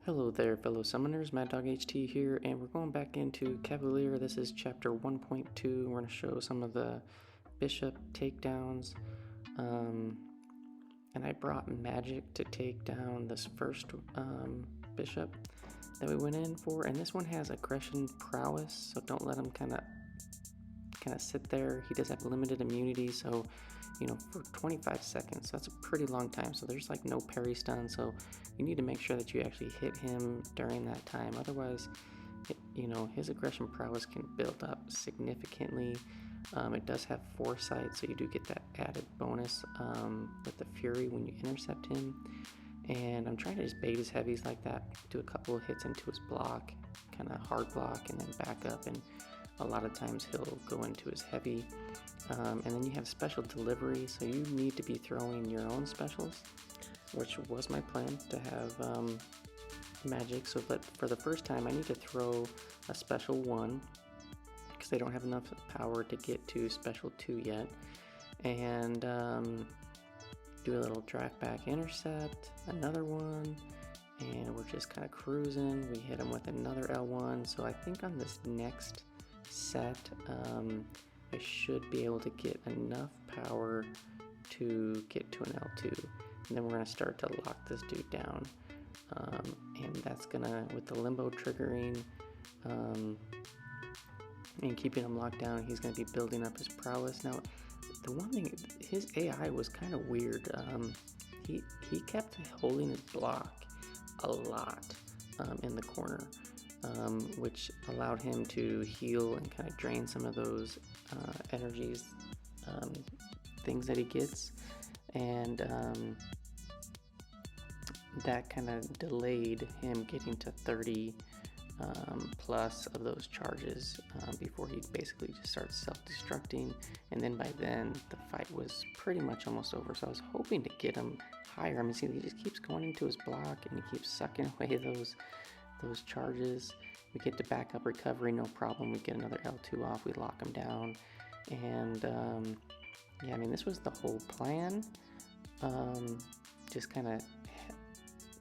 Hello there, fellow summoners. Mad Dog HT here, and we're going back into Cavalier. This is chapter 1.2. We're going to show some of the bishop takedowns. And I brought Magik to take down this first bishop that we went in for. And this one has aggression prowess, so don't let him kind of sit there. He does have limited immunity, so for 25 seconds, that's a pretty long time. So there's like no parry stun, so you need to make sure that you actually hit him during that time. Otherwise, his aggression prowess can build up significantly. It does have Foresight, so you do get that added bonus with the Fury when you intercept him. And I'm trying to just bait his heavies like that, do a couple of hits into his block, kind of hard block, and then back up, and a lot of times he'll go into his heavy. And then you have special delivery, so you need to be throwing your own specials, which was my plan to have Magik. So, but for the first time, I need to throw a special 1 because they don't have enough power to get to special 2 yet, and do a little draft back intercept, another one, and we're just kind of cruising. We hit him with another L1, so I think on this next set, I should be able to get enough power to get to an L2, and then we're going to start to lock this dude down, and that's gonna, with the limbo triggering and keeping him locked down, he's going to be building up his prowess. Now the one thing, his AI was kind of weird. He kept holding his block a lot in the corner, which allowed him to heal and kind of drain some of those energies, things that he gets, and that kind of delayed him getting to 30 plus of those charges before he basically just starts self-destructing, and then by then the fight was pretty much almost over. So I was hoping to get him higher. I mean, see, he just keeps going into his block and he keeps sucking away those charges. We get to backup recovery, no problem. We get another L2 off, we lock him down, and yeah, I mean, this was the whole plan. Just kind of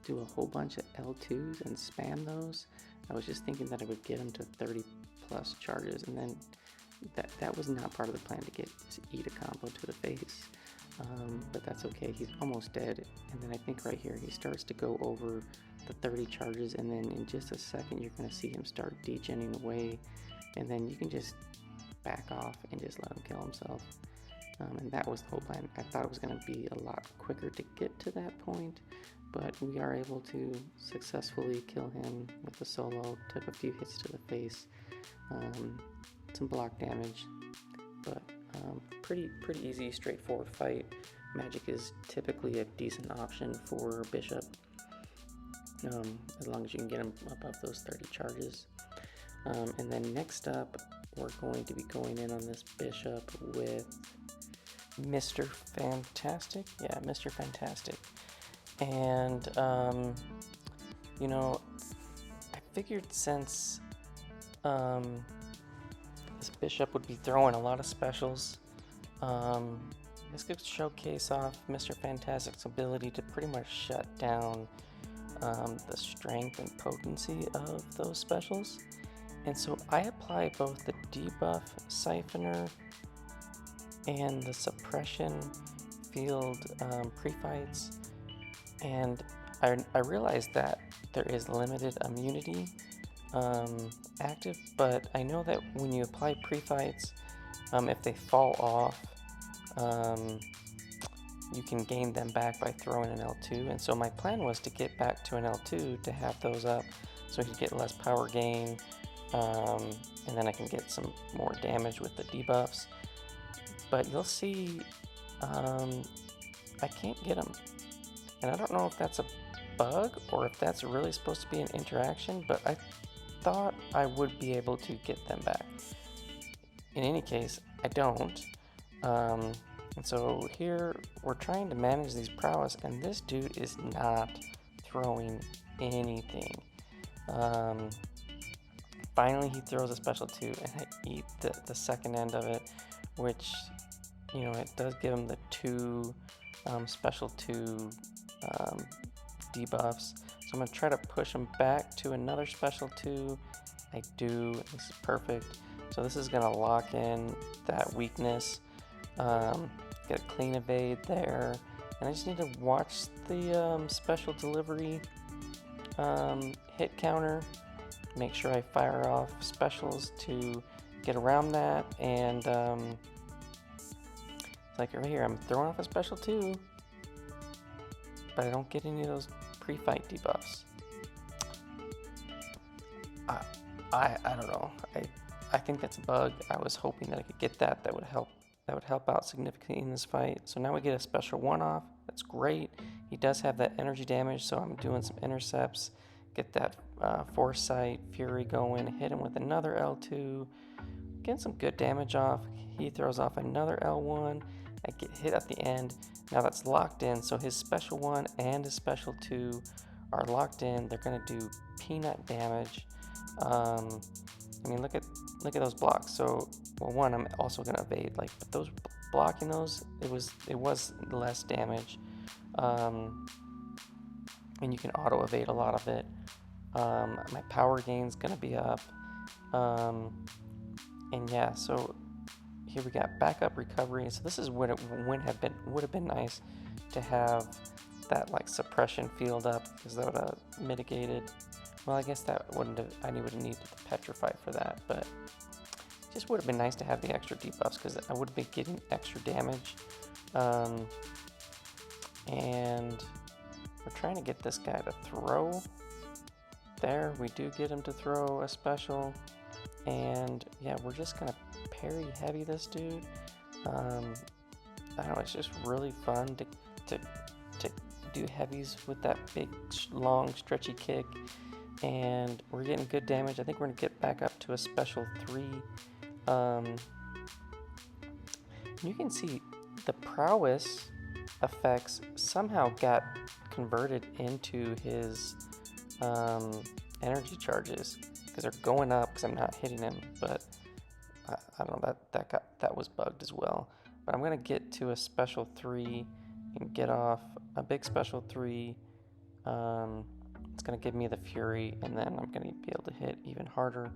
do a whole bunch of L2s and spam those. I was just thinking that I would get him to 30 plus charges, and then that was not part of the plan to just eat a combo to the face. But that's okay, he's almost dead, and then I think right here he starts to go over the 30 charges, and then in just a second you're going to see him start degenning away, and then you can just back off and just let him kill himself. And that was the whole plan. I thought it was going to be a lot quicker to get to that point, but we are able to successfully kill him with the solo. Took a few hits to the face, some block damage, but pretty easy, straightforward fight. Magik is typically a decent option for Bishop, as long as you can get him above those 30 charges. And then next up, we're going to be going in on this Bishop with Mr. Fantastic. Yeah, Mr. Fantastic. And, I figured since this Bishop would be throwing a lot of specials, this could showcase off Mr. Fantastic's ability to pretty much shut down the strength and potency of those specials. And so I apply both the debuff siphoner and the suppression field pre-fights, and I realized that there is limited immunity active, but I know that when you apply pre-fights, if they fall off, you can gain them back by throwing an L2, and so my plan was to get back to an L2 to have those up so I could get less power gain, and then I can get some more damage with the debuffs. But you'll see, I can't get them, and I don't know if that's a bug or if that's really supposed to be an interaction, but I thought I would be able to get them back. In any case, I don't, and so here we're trying to manage these prowess, and this dude is not throwing anything. Finally he throws a special 2, and I eat the second end of it, which, it does give him the 2 special 2 debuffs, so I'm going to try to push him back to another special 2. I do. This is perfect. So this is going to lock in that weakness. Get a clean evade there. And I just need to watch the special delivery hit counter. Make sure I fire off specials to get around that. And like right here, I'm throwing off a special 2. But I don't get any of those pre-fight debuffs. I don't know. I think that's a bug. I was hoping that I could get that. That would help out significantly in this fight. So now we get a special 1 off. That's great. He does have that energy damage, so I'm doing some intercepts. Get that Foresight Fury going. Hit him with another L2. Getting some good damage off. He throws off another L1. I get hit at the end. Now that's locked in, so his special 1 and his special 2 are locked in. They're going to do peanut damage. I mean, look at those blocks. So, well, 1, I'm also going to evade. But those blocking those, it was less damage, and you can auto evade a lot of it. My power gain's going to be up, and yeah. So here we got backup recovery. So this is what it would have been nice to have that suppression field up, because that would have mitigated. Well, I guess that wouldn't have. I would have needed to petrify for that, but it just would have been nice to have the extra debuffs, because I would have been getting extra damage. And we're trying to get this guy to throw. There, we do get him to throw a special, and yeah, we're just gonna parry heavy this dude. I don't know. It's just really fun to do heavies with that big, long, stretchy kick. And we're getting good damage. I think we're going to get back up to a special 3. You can see the Prowess effects somehow got converted into his energy charges, because they're going up because I'm not hitting him. But I don't know, that was bugged as well. But I'm going to get to a special 3 and get off a big special 3. It's going to give me the Fury, and then I'm going to be able to hit even harder.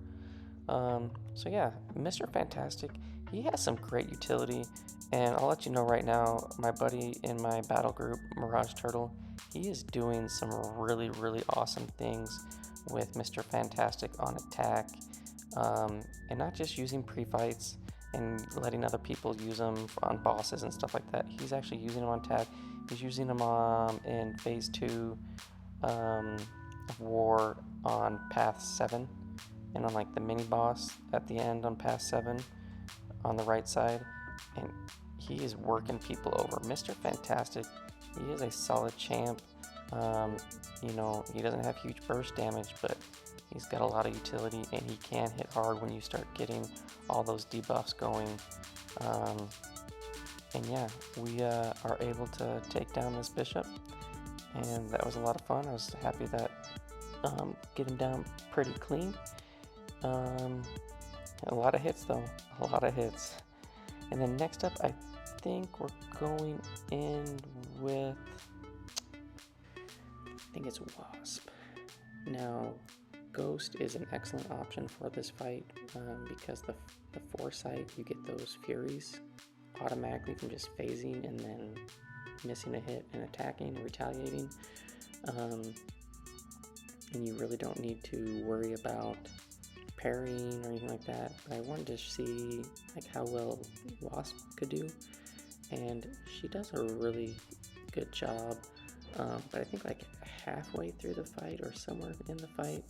So yeah, Mr. Fantastic, he has some great utility, and I'll let you know right now, my buddy in my battle group, Mirage Turtle, he is doing some really, really awesome things with Mr. Fantastic on attack, and not just using pre-fights and letting other people use them on bosses and stuff like that. He's actually using them on attack. He's using them in Phase 2 of War on Path 7, and on the mini boss at the end on Path 7 on the right side, and he is working people over. Mr. Fantastic, he is a solid champ. You know, he doesn't have huge burst damage, but he's got a lot of utility, and he can hit hard when you start getting all those debuffs going. And yeah, we are able to take down this bishop, and that was a lot of fun. I was happy that get him down pretty clean. A lot of hits though, a lot of hits. And then next up, I think we're going in with, I think it's Wasp. Now, Ghost is an excellent option for this fight, because the Foresight, you get those Furies automatically from just phasing and then missing a hit and attacking and retaliating, and you really don't need to worry about parrying or anything like that. But I wanted to see how well Wasp could do, and she does a really good job. But I think halfway through the fight or somewhere in the fight,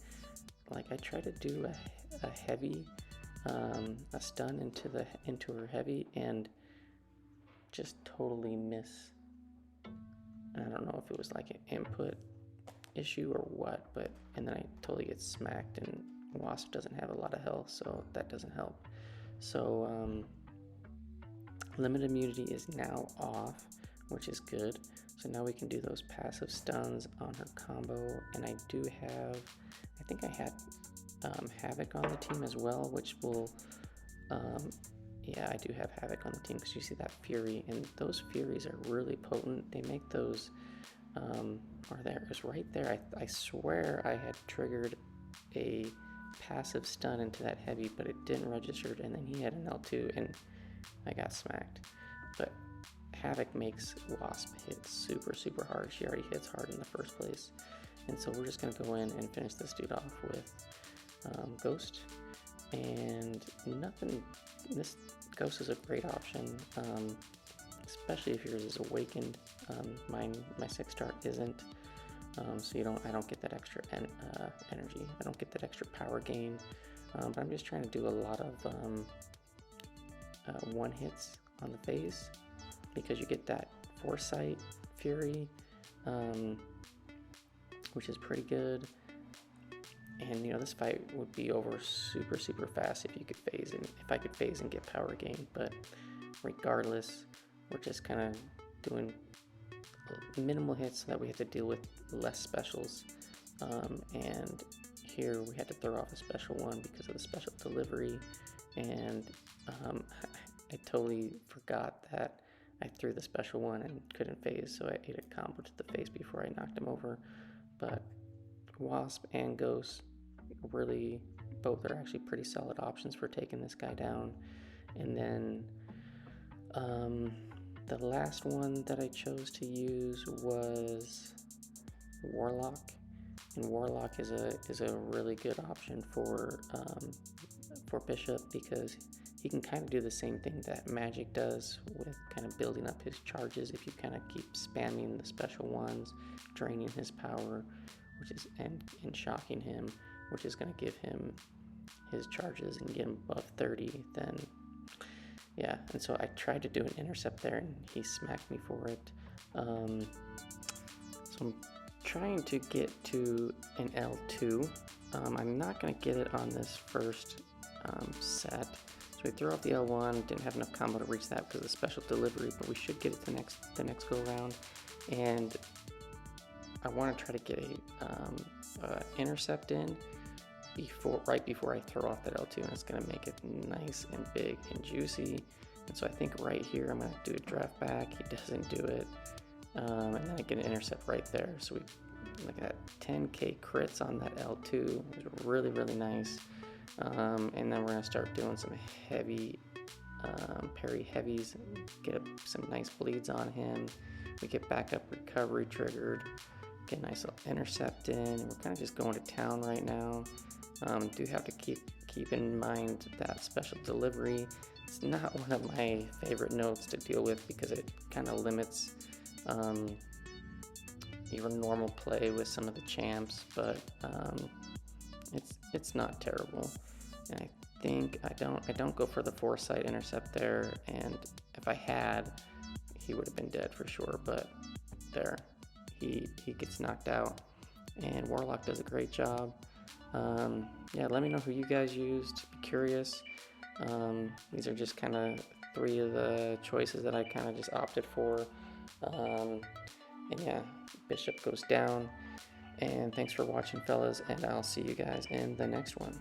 I tried to do a heavy, a stun into her heavy, and just totally miss. And I don't know if it was an input issue or what, and then I totally get smacked, and Wasp doesn't have a lot of health, so that doesn't help. So limited immunity is now off, which is good. So now we can do those passive stuns on her combo, and I think I had Havoc on the team as well, which will, yeah, I do have Havoc on the team, because you see that Fury, and those Furies are really potent. They make those or there it was right there. I swear I had triggered a passive stun into that heavy, but it didn't register, and then he had an L2 and I got smacked. But Havoc makes Wasp hit super hard. She already hits hard in the first place. And so we're just going to go in and finish this dude off with Ghost. And nothing, this Ghost is a great option, especially if yours is awakened. My 6-star isn't, so I don't get that extra energy. I don't get that extra power gain, but I'm just trying to do a lot of one hits on the face, because you get that Foresight Fury, which is pretty good. And this fight would be over super fast if you could phase and if I could phase and get power gain. But regardless, we're just kind of doing minimal hits so that we have to deal with less specials. And here we had to throw off a special one because of the special delivery. And I totally forgot that I threw the special one and couldn't phase, so I ate a combo to the face before I knocked him over. But Wasp and Ghost really both are actually pretty solid options for taking this guy down. And then the last one that I chose to use was Warlock, and Warlock is a really good option for Bishop, because he can kind of do the same thing that Magik does with kind of building up his charges. If you kind of keep spamming the special ones, draining his power, which is and shocking him, which is going to give him his charges and get him above 30, then yeah. And so I tried to do an intercept there and he smacked me for it. So I'm trying to get to an L2. I'm not going to get it on this first set. So we threw off the L1, didn't have enough combo to reach that because of the special delivery, but we should get it the next go around. And I want to try to get a intercept in right before I throw off that L2, and it's going to make it nice and big and juicy. And so I think right here I'm going to do a draft back. He doesn't do it, and then I get an intercept right there. So we look at that 10k crits on that L2. It was really nice. And then we're going to start doing some heavy parry heavies, get some nice bleeds on him. We get back up recovery triggered, get a nice little intercept in. We're kind of just going to town right now. Do have to keep in mind that special delivery. It's not one of my favorite notes to deal with because it kind of limits your normal play with some of the champs, but it's not terrible. And I think I don't go for the Foresight intercept there, and if I had, he would have been dead for sure. But there, he gets knocked out, and Warlock does a great job. Yeah, let me know who you guys used. Be curious. These are just kind of 3 of the choices that I kind of just opted for. And yeah, Bishop goes down. And thanks for watching, fellas, and I'll see you guys in the next one.